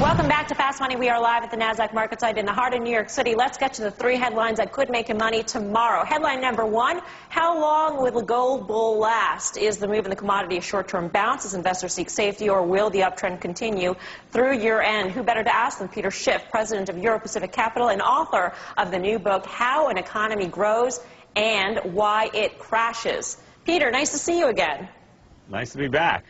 Welcome back to Fast Money. We are live at the NASDAQ market site in the heart of New York City. Let's get to the three headlines that could make you money tomorrow. Headline number one, how long will the gold bull last? Is the move in the commodity a short-term bounce as investors seek safety, or will the uptrend continue through year-end? Who better to ask than Peter Schiff, president of Euro-Pacific Capital and author of the new book, How an Economy Grows and Why It Crashes. Peter, nice to see you again. Nice to be back.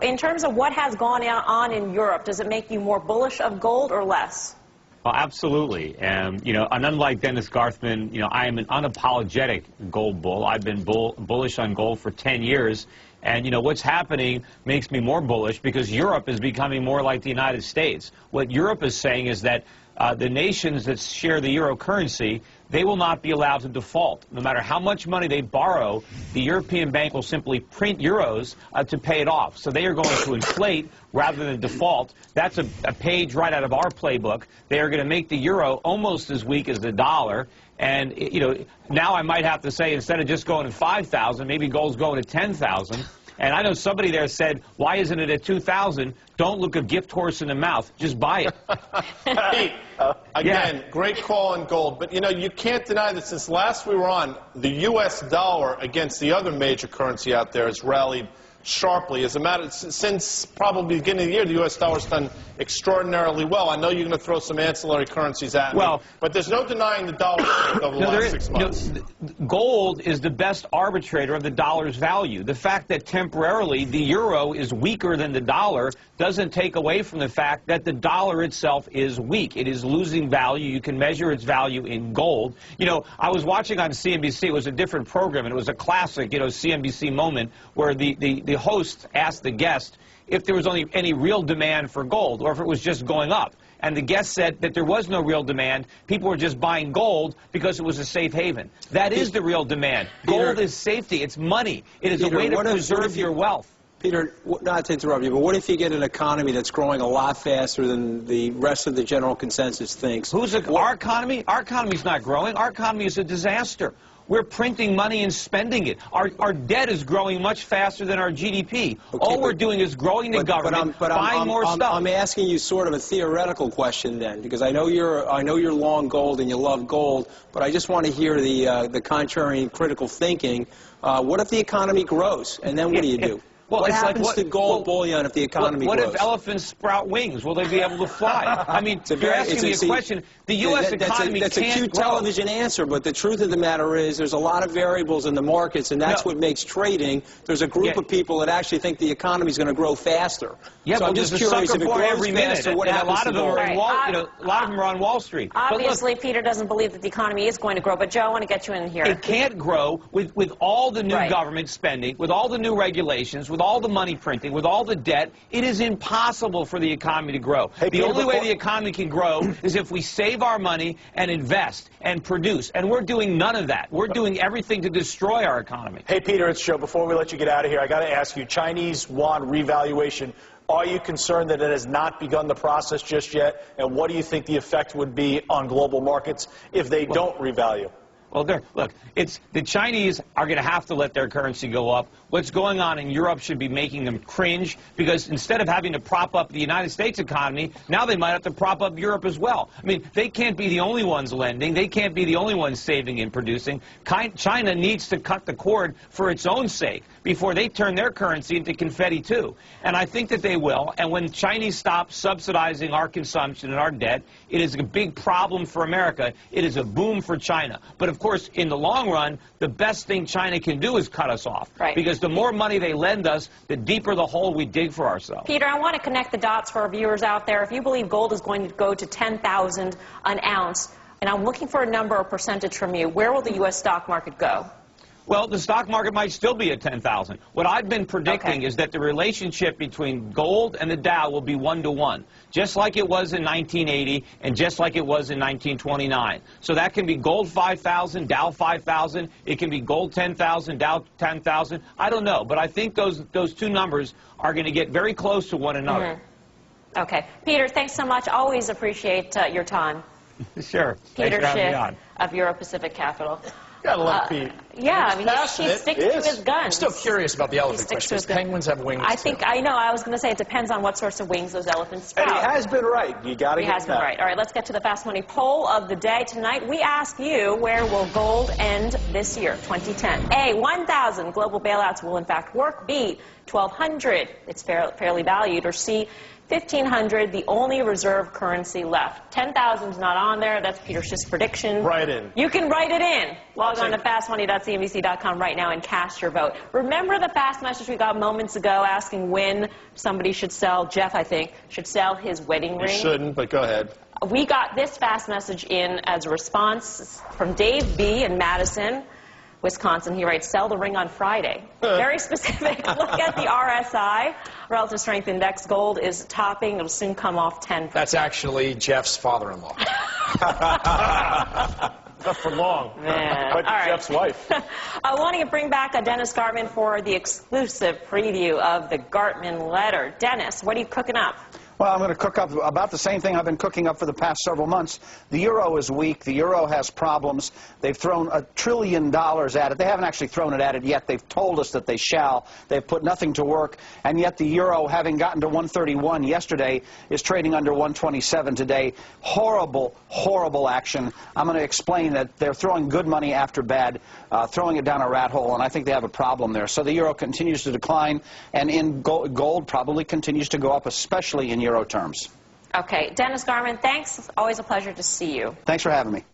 In terms of what has gone on in Europe, does it make you more bullish of gold or less? Well, absolutely. And unlike Dennis Garthman, I am an unapologetic gold bull. I've been bullish on gold for 10 years. And, what's happening makes me more bullish because Europe is becoming more like the United States. What Europe is saying is that the nations that share the euro currency, they will not be allowed to default. No matter how much money they borrow, the European Bank will simply print euros to pay it off. So they are going to inflate rather than default. That's a page right out of our playbook. They are going to make the euro almost as weak as the dollar. And, now I might have to say, instead of just going to 5,000, maybe gold's going to 10,000. And I know somebody there said, why isn't it at 2,000? Don't look a gift horse in the mouth. Just buy it. Pete, again, great call on gold. But, you can't deny that since last we were on, the U.S. dollar against the other major currency out there has rallied sharply. As a matter, since probably the beginning of the year, the U.S. dollar's done extraordinarily well. I know you're going to throw some ancillary currencies at me, but there's no denying the dollar over the last 6 months. Gold is the best arbitrator of the dollar's value. The fact that temporarily the euro is weaker than the dollar doesn't take away from the fact that the dollar itself is weak. It is losing value. You can measure its value in gold. I was watching on CNBC. It was a different program, and it was a classic, CNBC moment where the host asked the guest if there was any real demand for gold or if it was just going up. And the guest said that there was no real demand. People were just buying gold because it was a safe haven. That is the real demand. Gold is safety. It's money. It is a way to preserve your wealth. Peter, not to interrupt you, but what if you get an economy that's growing a lot faster than the rest of the general consensus thinks? Our economy? Our economy's not growing. Our economy is a disaster. We're printing money and spending it. Our debt is growing much faster than our GDP. All we're doing is growing the government, buying more stuff. I'm asking you sort of a theoretical question then, because I know you're long gold and you love gold, but I just want to hear the contrary and critical thinking. What if the economy grows, and then what do you do? Well, what happens to gold bullion if the economy grows? What if elephants sprout wings? Will they be able to fly? I mean, you're asking me a question. The U.S. economy that's a cute television answer, but the truth of the matter is there's a lot of variables in the markets, and that's what makes trading. There's a group of people that actually think the economy is going to grow faster. Yeah, so I'm just curious if it grows every minute. faster, what happens a lot of them are a lot of them are on Wall Street. Obviously, Peter doesn't believe that the economy is going to grow, but Joe, I want to get you in here. It can't grow with all the new government spending, with all the new regulations, with all the money printing, with all the debt. It is impossible for the economy to grow. The only way the economy can grow is if we save our money and invest and produce. And we're doing none of that. We're doing everything to destroy our economy. Hey, Peter, it's Joe. Before we let you get out of here, I got to ask you, Chinese yuan revaluation, are you concerned that it has not begun the process just yet? And what do you think the effect would be on global markets if they don't revalue? Well, look, the Chinese are going to have to let their currency go up. What's going on in Europe should be making them cringe, because instead of having to prop up the United States economy, now they might have to prop up Europe as well. I mean, they can't be the only ones lending. They can't be the only ones saving and producing. China needs to cut the cord for its own sake before they turn their currency into confetti, too. And I think that they will. And when Chinese stop subsidizing our consumption and our debt, it is a big problem for America. It is a boom for China. But of course, in the long run, the best thing China can do is cut us off. Because the more money they lend us, the deeper the hole we dig for ourselves. Peter, I want to connect the dots for our viewers out there. If you believe gold is going to go to 10,000 an ounce, and I'm looking for a number or percentage from you, where will the U.S. stock market go? Well, the stock market might still be at 10,000. What I've been predicting is that the relationship between gold and the Dow will be 1-to-1, just like it was in 1980 and just like it was in 1929. So that can be gold 5,000, Dow 5,000. It can be gold 10,000, Dow 10,000. I don't know, but I think those two numbers are going to get very close to one another. Okay. Peter, thanks so much. Always appreciate your time. Sure. Peter Schiff of Euro-Pacific Capital. Gotta love Pete. Yeah, I mean, he sticks to his guns. I'm still curious about the elephant question. Because penguins have wings, I know. I was going to say it depends on what sorts of wings those elephants sprout. And he has been right. You got to get that. He has been right. All right, let's get to the Fast Money poll of the day tonight. We ask you, where will gold end this year, 2010? A, 1,000 global bailouts will in fact work. B, 1,200, it's fairly valued. Or C, 1,500, the only reserve currency left. 10,000 is not on there. That's Peter Schiff's prediction. Write in. You can write it in. Log on to fastmoney.cnbc.com right now and cast your vote. Remember the fast message we got moments ago asking when somebody should sell, Jeff, I think, should sell his wedding ring? You shouldn't, but go ahead. We got this fast message in as a response from Dave B. in Madison, Wisconsin. He writes, sell the ring on Friday. Very specific. Look at the RSI, Relative Strength Index. Gold is topping. It'll soon come off 10%. That's actually Jeff's father-in-law. Not for long. But Jeff's wife. I want to bring back Dennis Gartman for the exclusive preview of the Gartman letter. Dennis, what are you cooking up? Well, I'm going to cook up about the same thing I've been cooking up for the past several months. The euro is weak. The euro has problems. They've thrown $1 trillion at it. They haven't actually thrown it at it yet. They've told us that they shall. They've put nothing to work. And yet the euro, having gotten to 131 yesterday, is trading under 127 today. Horrible, horrible action. I'm going to explain that they're throwing good money after bad, throwing it down a rat hole, and I think they have a problem there. So the euro continues to decline, and in gold probably continues to go up, especially in euro terms. Okay. Dennis Gartman, thanks. Always a pleasure to see you. Thanks for having me.